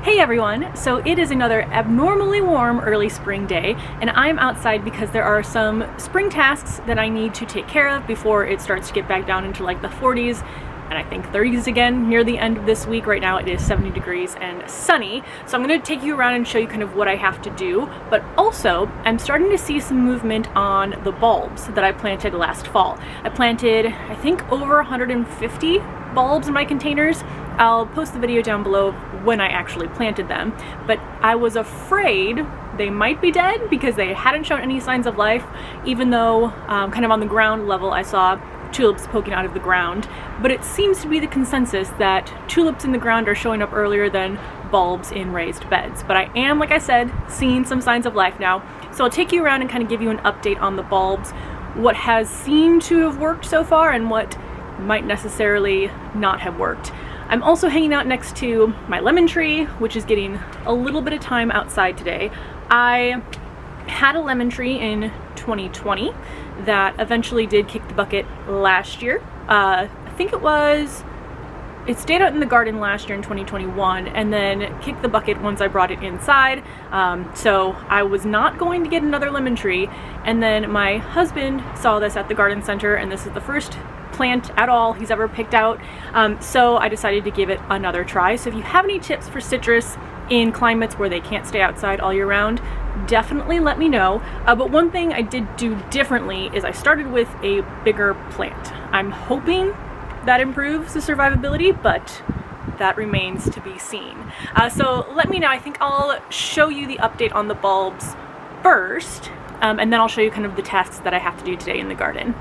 Hey everyone! So it is another abnormally warm early spring day, and I'm outside because there are some spring tasks that I need to take care of before it starts to get back down into like the 40s and I think 30s again near the end of this week. Right now it is 70 degrees and sunny, so I'm going to take you around and show you kind of what I have to do, but also I'm starting to see some movement on the bulbs that I planted last fall. I planted, I think, over 150 bulbs in my containers. I'll post the video down below when I actually planted them, but I was afraid they might be dead because they hadn't shown any signs of life, even though kind of on the ground level I saw tulips poking out of the ground. But it seems to be the consensus that tulips in the ground are showing up earlier than bulbs in raised beds. But I am, like I said, seeing some signs of life now. So I'll take you around and kind of give you an update on the bulbs, what has seemed to have worked so far and what might necessarily not have worked. I'm also hanging out next to my lemon tree, which is getting a little bit of time outside today. I had a lemon tree in 2020 that eventually did kick the bucket last year. I think it stayed out in the garden last year in 2021 and then kicked the bucket once I brought it inside. So I was not going to get another lemon tree, and then my husband saw this at the garden center, and this is the first plant at all he's ever picked out, so I decided to give it another try. So if you have any tips for citrus in climates where they can't stay outside all year round, definitely let me know. But one thing I did do differently is I started with a bigger plant. I'm hoping that improves the survivability, but that remains to be seen. So let me know. I think I'll show you the update on the bulbs first, and then I'll show you kind of the tasks that I have to do today in the garden.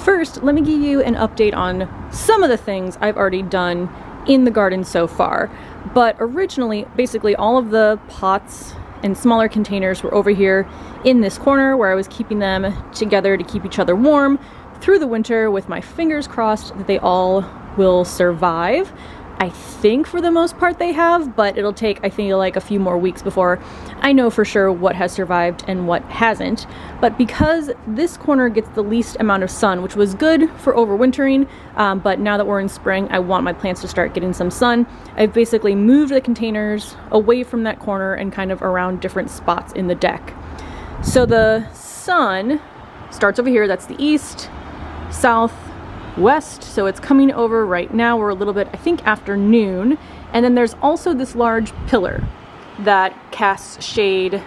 First, let me give you an update on some of the things I've already done in the garden so far. But originally, basically all of the pots and smaller containers were over here in this corner where I was keeping them together to keep each other warm through the winter, with my fingers crossed that they all will survive. I think for the most part they have, but it'll take, I think, like a few more weeks before I know for sure what has survived and what hasn't. But because this corner gets the least amount of sun, which was good for overwintering, but now that we're in spring, I want my plants to start getting some sun. I've basically moved the containers away from that corner and kind of around different spots in the deck. So the sun starts over here, that's the east, south, west, so it's coming over right now. We're a little bit, I think, afternoon, and then there's also this large pillar that casts shade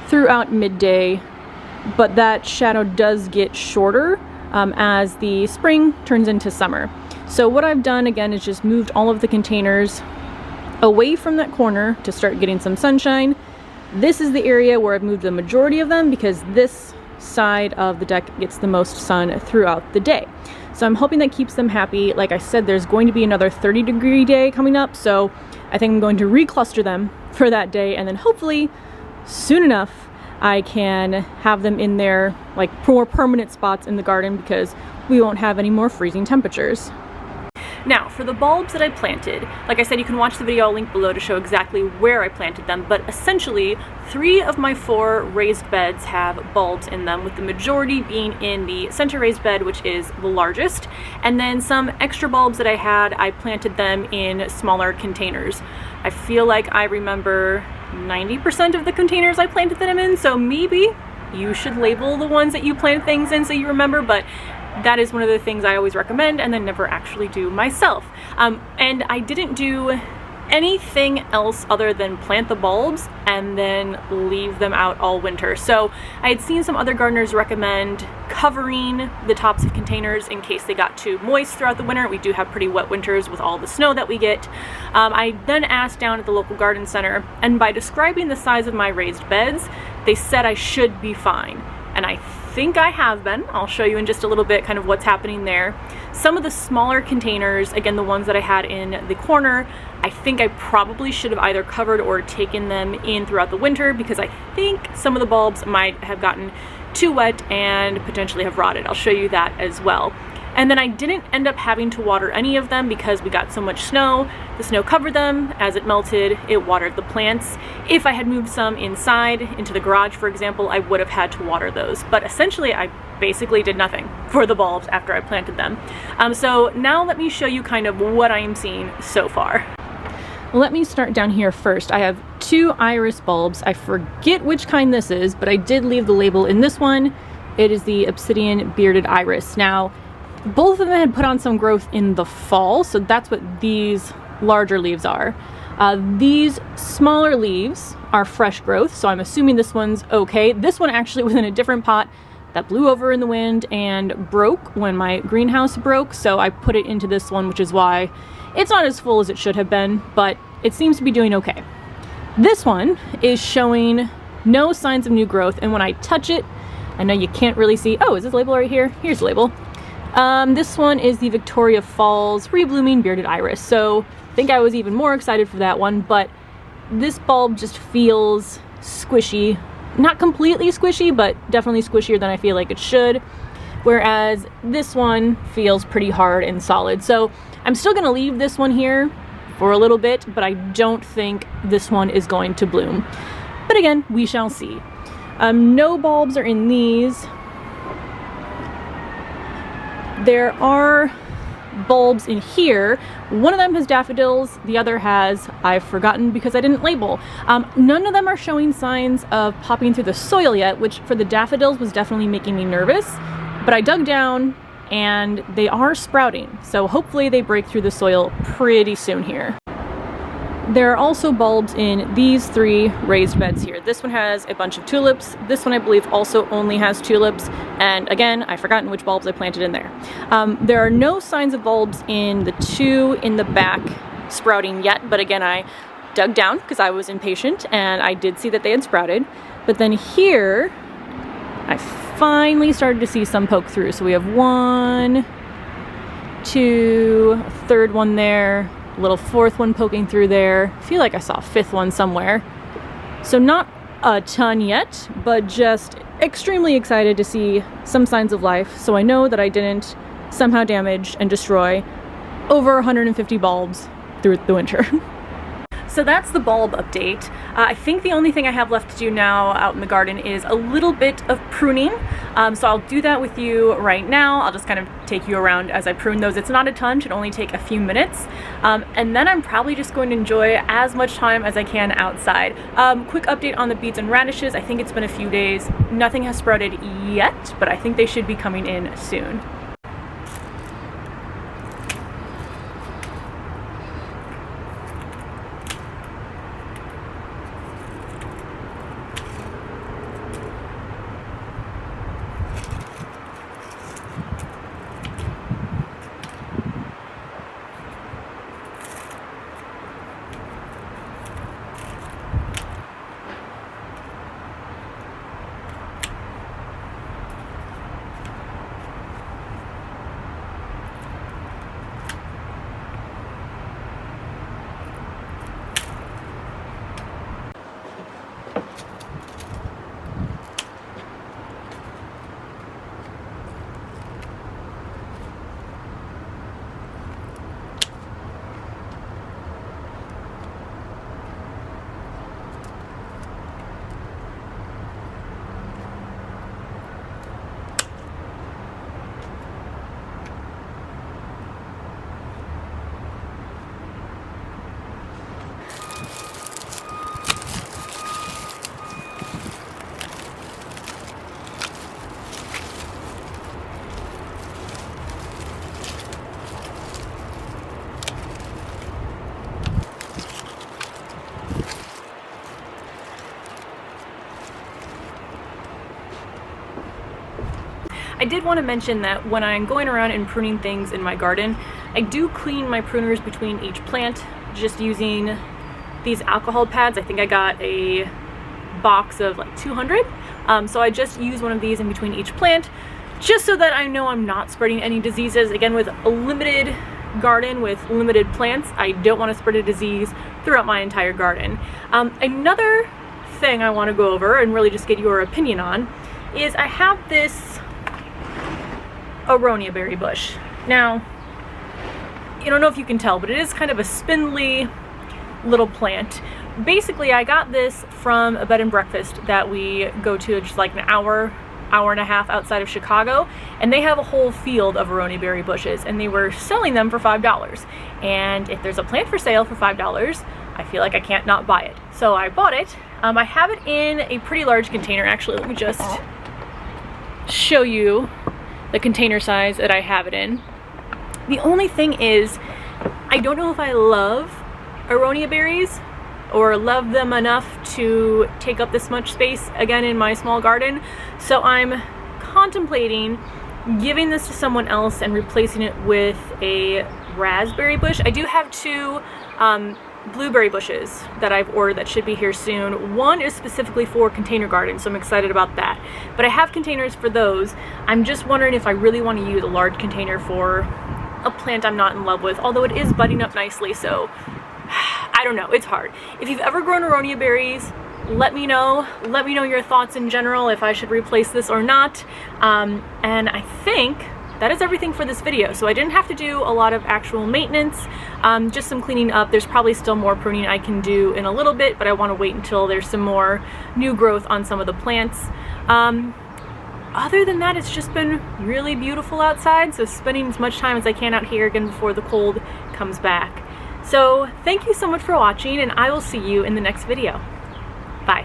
throughout midday, but that shadow does get shorter as the spring turns into summer. So what I've done again is just moved all of the containers away from that corner to start getting some sunshine. This is the area where I've moved the majority of them because this side of the deck gets the most sun throughout the day. So I'm hoping that keeps them happy. Like I said, there's going to be another 30-degree day coming up, so I think I'm going to recluster them for that day, and then hopefully soon enough I can have them in their like more permanent spots in the garden because we won't have any more freezing temperatures. Now, for the bulbs that I planted, like I said, you can watch the video, I'll link below to show exactly where I planted them, but essentially 3 of my 4 raised beds have bulbs in them, with the majority being in the center raised bed, which is the largest, and then some extra bulbs that I had, I planted them in smaller containers. I feel like I remember 90% of the containers I planted them in, so maybe you should label the ones that you plant things in so you remember, but that is one of the things I always recommend and then never actually do myself. And I didn't do anything else other than plant the bulbs and then leave them out all winter. So I had seen some other gardeners recommend covering the tops of containers in case they got too moist throughout the winter. We do have pretty wet winters with all the snow that we get. I then asked down at the local garden center, and by describing the size of my raised beds, they said I should be fine. And I think I have been. I'll show you in just a little bit kind of what's happening there. Some of the smaller containers, again the ones that I had in the corner, I think I probably should have either covered or taken them in throughout the winter because I think some of the bulbs might have gotten too wet and potentially have rotted. I'll show you that as well. And then I didn't end up having to water any of them because we got so much snow. The snow covered them. As it melted, it watered the plants. If I had moved some inside into the garage, for example, I would have had to water those. But essentially, I basically did nothing for the bulbs after I planted them. So now let me show you kind of what I am seeing so far. Let me start down here first. I have 2 iris bulbs. I forget which kind this is, but I did leave the label in this one. It is the Obsidian Bearded Iris. Now, both of them had put on some growth in the fall, so that's what these larger leaves are. These smaller leaves are fresh growth, so I'm assuming this one's okay. This one actually was in a different pot that blew over in the wind and broke when my greenhouse broke, so I put it into this one, which is why it's not as full as it should have been, but it seems to be doing okay. This one is showing no signs of new growth, and when I touch it, I know you can't really see. Oh, is this label right here? Here's the label. This one is the Victoria Falls Reblooming Bearded Iris, so I think I was even more excited for that one, but this bulb just feels squishy. Not completely squishy, but definitely squishier than I feel like it should, whereas this one feels pretty hard and solid. So I'm still going to leave this one here for a little bit, but I don't think this one is going to bloom. But again, we shall see. No bulbs are in these. There are bulbs in here. One of them has daffodils, the other has, I've forgotten because I didn't label. None of them are showing signs of popping through the soil yet, which for the daffodils was definitely making me nervous, but I dug down and they are sprouting, so hopefully they break through the soil pretty soon here. There are also bulbs in these 3 raised beds here. This one has a bunch of tulips. This one I believe also only has tulips. And again, I've forgotten which bulbs I planted in there. There are no signs of bulbs in the 2 in the back sprouting yet. But again, I dug down because I was impatient and I did see that they had sprouted. But then here, I finally started to see some poke through. So we have 1, 2, 3rd one there. Little 4th one poking through there. I feel like I saw a 5th one somewhere. So not a ton yet, but just extremely excited to see some signs of life. So I know that I didn't somehow damage and destroy over 150 bulbs through the winter. So that's the bulb update. I think the only thing I have left to do now out in the garden is a little bit of pruning. So I'll do that with you right now. I'll just kind of take you around as I prune those. It's not a ton, should only take a few minutes. And then I'm probably just going to enjoy as much time as I can outside. Quick update on the beets and radishes. I think it's been a few days. Nothing has sprouted yet, but I think they should be coming in soon. I did want to mention that when I'm going around and pruning things in my garden, I do clean my pruners between each plant just using these alcohol pads. I think I got a box of like 200. So I just use one of these in between each plant just so that I know I'm not spreading any diseases. Again, with a limited garden with limited plants, I don't want to spread a disease throughout my entire garden. Another thing I want to go over and really just get your opinion on is I have this Aronia berry bush. Now, I don't know if you can tell, but it is kind of a spindly little plant. Basically, I got this from a bed and breakfast that we go to just like an hour and a half outside of Chicago, and they have a whole field of Aronia berry bushes, and they were selling them for $5. And if there's a plant for sale for $5, I feel like I can't not buy it. So I bought it. I have it in a pretty large container. Actually, let me just show you the container size that I have it in. The only thing is, I don't know if I love Aronia berries or love them enough to take up this much space again in my small garden. So I'm contemplating giving this to someone else and replacing it with a raspberry bush. I do have two blueberry bushes that I've ordered that should be here soon. One is specifically for container gardens, so I'm excited about that. But I have containers for those. I'm just wondering if I really want to use a large container for a plant I'm not in love with, although it is budding up nicely, so I don't know, it's hard. If you've ever grown Aronia berries, let me know. Let me know your thoughts in general, if I should replace this or not. And I think that is everything for this video. So I didn't have to do a lot of actual maintenance, just some cleaning up. There's probably still more pruning I can do in a little bit, but I want to wait until there's some more new growth on some of the plants. Other than that, it's just been really beautiful outside, so spending as much time as I can out here again before the cold comes back. So thank you so much for watching, and I will see you in the next video.